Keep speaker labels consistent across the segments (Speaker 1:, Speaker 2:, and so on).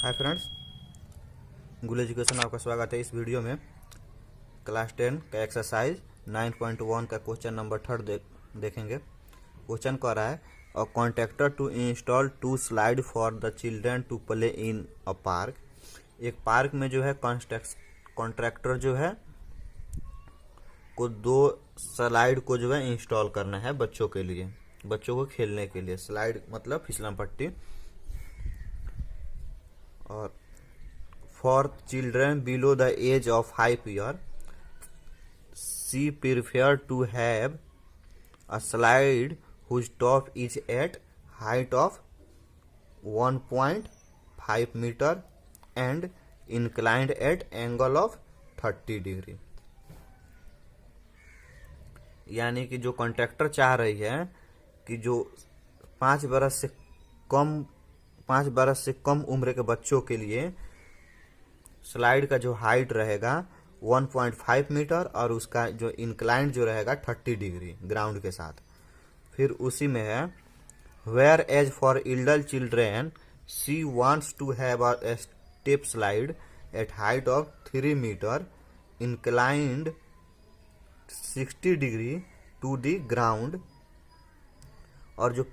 Speaker 1: Hi friends, गुल education में आपका स्वागत है। इस वीडियो में क्लास 10 का एक्सरसाइज 9.1 का क्वेश्चन नंबर 3 देखेंगे। क्वेश्चन कह रहा है a contractor to install 2 slide for the children to play in a park. एक पार्क में जो है कॉन्ट्रैक्टर जो है को 2 स्लाइड को जो है इंस्टॉल करना है बच्चों के लिए, बच्चों को खेलने के लिए। स्लाइड मतलब फिसलन पट्टी। और for children below the age of 5 year she prefer to have a slide whose top is at height of 1.5 metre and inclined at angle of 30 degree. यानी कि जो कॉन्ट्रैक्टर चाह रही है कि जो 5 बरस से कम उम्र के बच्चों के लिए स्लाइड का जो हाइट रहेगा 1.5 मीटर और उसका जो इंक्लाइंड जो रहेगा 30 डिग्री ग्राउंड के साथ। फिर उसी में है whereas for elder children she wants to have a steep slide at height of 3 metre inclined 60 degree to the ground. और जो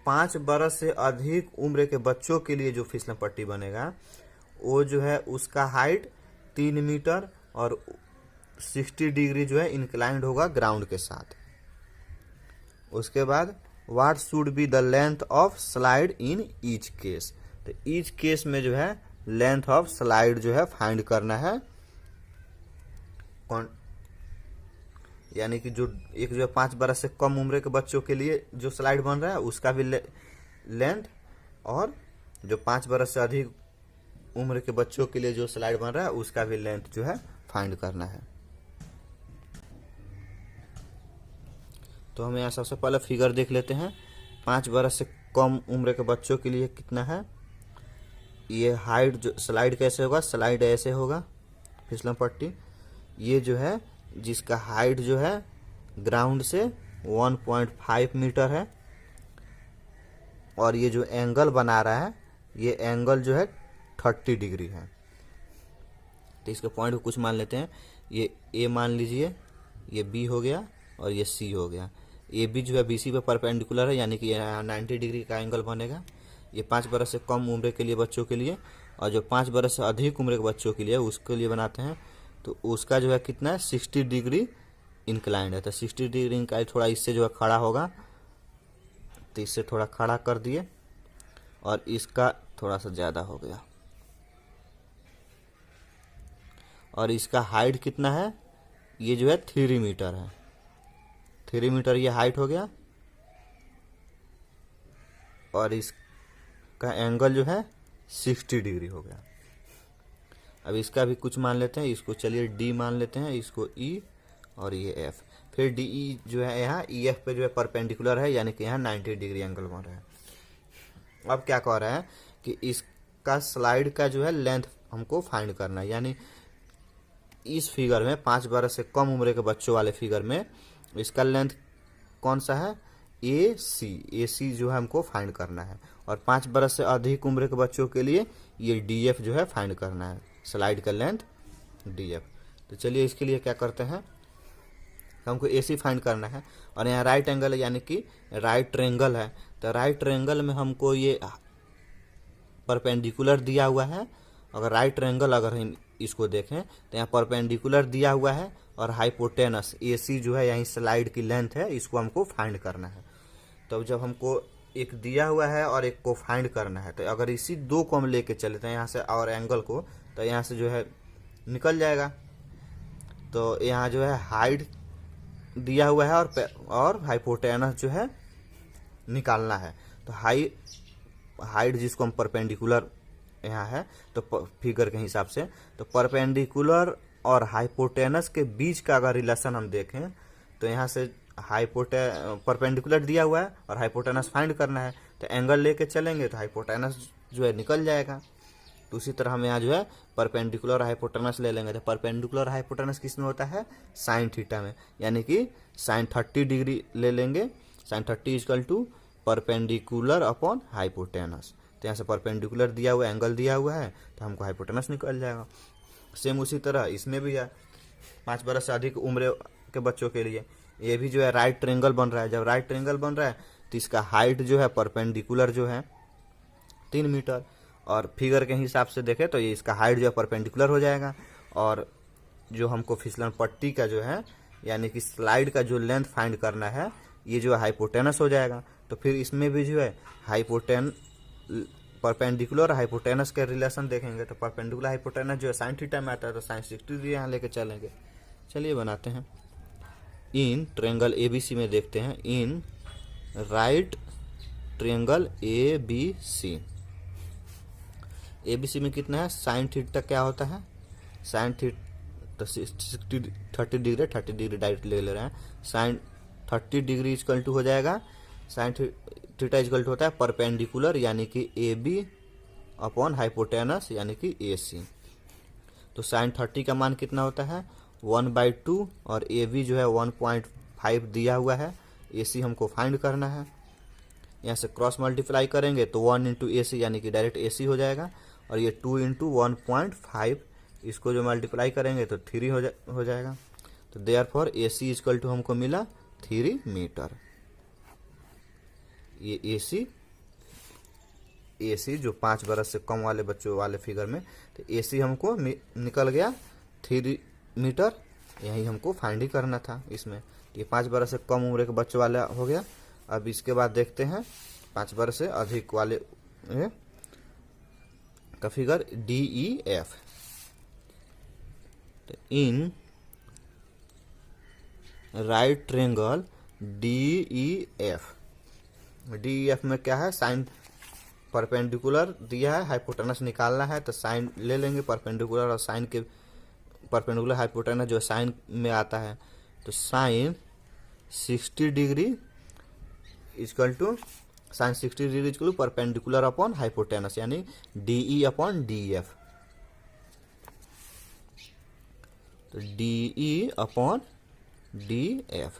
Speaker 1: 5 बरस से अधिक उम्र के बच्चों के लिए जो फिसलन पट्टी बनेगा वो जो है उसका हाइट 3 मीटर और 60 डिग्री जो है इंक्लाइंड होगा ग्राउंड के साथ। उसके बाद what should be the length of slide in each case. तो ईच केस में जो है लेंथ ऑफ स्लाइड जो है फाइंड करना है। यानी कि जो 5 बरस से कम उम्र के बच्चों के लिए जो स्लाइड बन रहा है उसका भी लेंथ, और जो 5 बरस से अधिक उम्र के बच्चों के लिए जो स्लाइड बन रहा है उसका भी लेंथ जो है फाइंड करना है। तो हम यहाँ सबसे पहले फिगर देख लेते हैं। 5 बरस से कम उम्र के बच्चों के लिए कितना है। ये हाइट जो स्लाइड कैसे होगा, स्लाइड ऐसे होगा फिसलन पट्टी। ये जो है जिसका हाइट जो है ग्राउंड से 1.5 मीटर है और ये जो एंगल बना रहा है ये एंगल जो है 30 डिग्री है। तो इसके पॉइंट को कुछ मान लेते हैं। ये ए मान लीजिए, ये बी हो गया और ये सी हो गया। ए बी जो है बी सी पे परपेंडिकुलर है, यानी कि यहाँ 90 डिग्री का एंगल बनेगा। ये 5 बरस से कम उम्र के लिए बच्चों के लिए, और जो 5 बरस से अधिक उम्र के बच्चों के लिए उसके लिए बनाते हैं। तो उसका जो है कितना है 60 डिग्री इंक्लाइंड है। तो 60 डिग्री इंक्लाइंड थोड़ा इससे जो है खड़ा होगा, तो इससे थोड़ा खड़ा कर दिए और इसका थोड़ा सा ज़्यादा हो गया। और इसका हाइट कितना है, ये जो है 3 मीटर है। 3 मीटर ये हाइट हो गया और इसका एंगल जो है 60 डिग्री हो गया। अब इसका भी कुछ मान लेते हैं। इसको चलिए डी मान लेते हैं, इसको ई और ये एफ। फिर डी ई जो है यहाँ ई एफ पे जो है परपेंडिकुलर है, यानी कि यहाँ 90 डिग्री एंगल बन रहा है। अब क्या कह रहा है कि इसका स्लाइड का जो है लेंथ हमको फाइंड करना है। यानी इस फिगर में 5 बरस से कम उम्र के बच्चों वाले फिगर में इसका लेंथ कौन सा है, ए सी जो है हमको फाइंड करना है। और 5 बरस से अधिक उम्र के बच्चों के लिए ये डी एफ जो है फाइंड करना है, स्लाइड का लेंथ डी एफ। तो चलिए इसके लिए क्या करते हैं, हमको ए सी फाइंड करना है। और यहाँ राइट एंगल है, यानी कि राइट ट्रायंगल है। तो राइट ट्रायंगल में हमको ये परपेंडिकुलर दिया हुआ है। अगर राइट ट्रायंगल अगर हम इसको देखें तो यहाँ परपेंडिकुलर दिया हुआ है और हाइपोटेनस ए सी जो है यहीं स्लाइड की लेंथ है, इसको हमको फाइंड करना है। तो जब हमको एक दिया हुआ है और एक को फाइंड करना है, तो अगर इसी 2 को हम लेके चलते हैं यहाँ से और एंगल को, तो यहाँ से जो है निकल जाएगा। तो यहाँ जो है हाइट दिया हुआ है और हाइपोटेनस जो है निकालना है। तो हाइट जिसको हम परपेंडिकुलर यहाँ है तो फिगर के हिसाब से, तो परपेंडिकुलर और हाइपोटेनस के बीच का अगर रिलेशन हम देखें तो यहाँ से परपेंडिकुलर दिया हुआ है और हाइपोटेनस फाइंड करना है। तो एंगल लेके चलेंगे तो हाइपोटेनस जो है निकल जाएगा। तो उसी तरह हम यहाँ जो है परपेंडिकुलर हाइपोटेनस ले लेंगे। तो परपेंडिकुलर हाइपोटेनस किस में होता है, साइन थीटा में, यानी कि साइन 30 डिग्री ले लेंगे। Sine 30 equal to perpendicular upon hypotenuse. तो यहाँ से परपेंडिकुलर दिया हुआ एंगल दिया हुआ है तो हमको हाइपोटेनस निकल जाएगा। सेम उसी तरह इसमें भी है 5 बरस से अधिक उम्र के बच्चों के लिए ये भी जो है राइट ट्रायंगल बन रहा है। जब राइट ट्रायंगल बन रहा है तो इसका हाइट जो है परपेंडिकुलर जो है 3 मीटर, और फिगर के हिसाब से देखें तो ये इसका हाइट जो है परपेंडिकुलर हो जाएगा, और जो हमको फिसलन पट्टी का जो है यानी कि स्लाइड का जो लेंथ फाइंड करना है ये जो है हाइपोटेनस हो जाएगा। तो फिर इसमें भी जो है परपेंडिकुलर और हाइपोटेनस के रिलेशन देखेंगे तो परपेंडिकुलर हाइपोटेनस जो है साइन थीटा में आता है तो साइन 60 डिग्री यहाँ लेके चलेंगे। चलिए बनाते हैं। इन ट्रायंगल एबीसी में देखते हैं, in right triangle ABC, ABC में कितना है साइन थीटा क्या होता है, साइन थीटा तो 30 डिग्री डायरेक्ट ले रहे हैं, साइन 30 डिग्री इक्वल टू हो जाएगा साइन थीटा इक्वल टू होता है परपेंडिकुलर यानी कि ए बी अपॉन हाइपोटेनस यानी कि ए सी। तो साइन 30 का मान कितना होता है 1/2 और ए बी जो है 1.5 दिया हुआ है, ए सी हमको फाइंड करना है। यहाँ से क्रॉस मल्टीप्लाई करेंगे तो 1 इंटू ए सी यानी कि डायरेक्ट ए सी हो जाएगा, और ये 2 इंटू 1.5 इसको जो मल्टीप्लाई करेंगे तो 3 हो जाएगा। तो therefore A C equal to हमको मिला 3 मीटर। ये ए सी जो 5 बरस से कम वाले बच्चों वाले फिगर में, तो ए सी हमको निकल गया 3 मीटर, यही हमको फाइंड ही करना था इसमें। ये 5 बरस से कम उम्र के बच्चों वाला हो गया। अब इसके बाद देखते हैं 5 बरस से अधिक वाले का figure D E F. In right triangle D E F, D E F में क्या है साइन परपेंडिकुलर दिया है, हाइपोटेनस निकालना है तो साइन ले लेंगे परपेंडिकुलर, और साइन के परपेंडिकुलर हाइपोटेनस जो साइन में आता है तो sine 60 degree equal to sine 60 degree equal to perpendicular upon hypotenuse यानी D E upon D F. तो D E upon D F,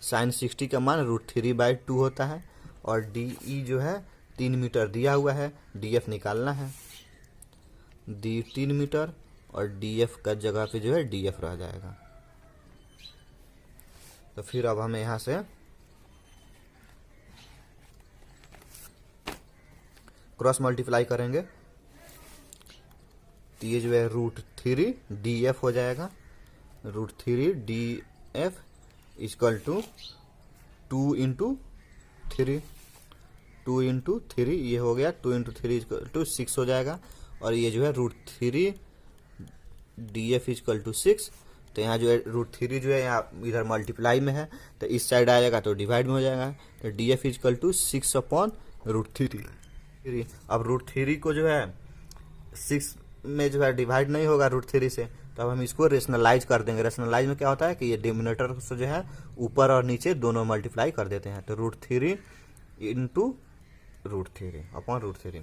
Speaker 1: sine 60 का मान √3/2 होता है, और डी ई जो है 3 मीटर दिया हुआ है, डी एफ निकालना है, डी 3 मीटर और डी एफ का जगह पे जो है डी एफ रह जाएगा। तो फिर अब हमें यहाँ से क्रॉस मल्टीप्लाई करेंगे तो ये जो है √3 डी एफ हो जाएगा, √3 D F equal to 2 into 3, 2 into 3 ये हो गया, 2 इंटू 3 इक्वल टू 6 हो जाएगा, और ये जो है √3 डी एफ इक्वल टू 6। तो यहाँ जो है √3 जो है यहाँ इधर मल्टीप्लाई में है तो इस साइड आ जाएगा तो डिवाइड में हो जाएगा, तो D F equal to 6 upon √3। अब √3 को जो है 6 में जो है डिवाइड नहीं होगा √3 से, तो अब हम इसको रेशनलाइज कर देंगे। रेशनलाइज में क्या होता है कि ये डिनोमिनेटर से जो है ऊपर और नीचे दोनों मल्टीप्लाई कर देते हैं, तो √3 इंटू √3 अपॉन √3,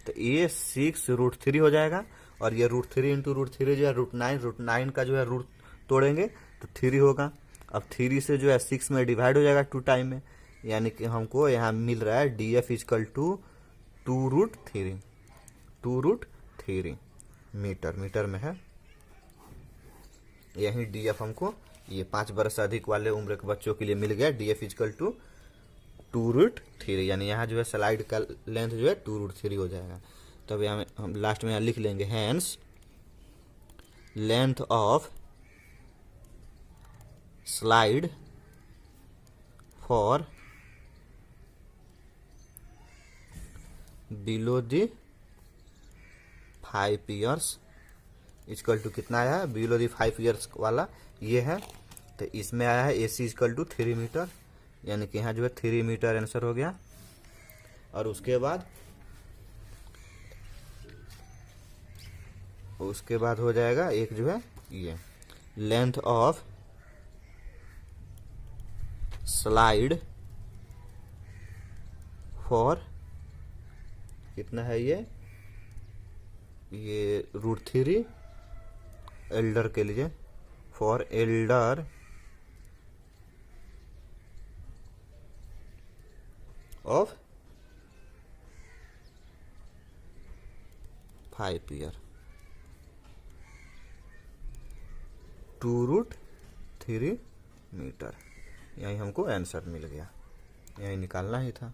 Speaker 1: तो ये 6 √3 हो जाएगा, और ये √3 इंटू √3 जो है √9 का जो है रूट तोड़ेंगे तो 3 होगा। अब 3 से जो है 6 में डिवाइड हो जाएगा 2 टाइम में, यानी कि हमको यहाँ मिल रहा है D F equal to 2√3 metre में है। यही डी एफ हमको ये 5 बरस से अधिक वाले उम्र के बच्चों के लिए मिल गया, डी एफ इक्वल टू 2√3, यानी यहाँ जो है स्लाइड का लेंथ जो है 2√3 हो जाएगा। तो अब यहाँ हम लास्ट में यहाँ लिख लेंगे hence length of slide for below the 5 years equal to कितना आया है बिलो दी 5 ईयर्स वाला ये है, तो इसमें आया है ए सी इक्वल टू 3 मीटर, यानी कि यहाँ जो है 3 मीटर आंसर हो गया। और उसके बाद हो जाएगा एक जो है ये लेंथ ऑफ स्लाइड फॉर कितना है ये √3 एल्डर के लिए, for elder of 5 year, 2√3 metre. यही हमको आंसर मिल गया, यही निकालना ही था।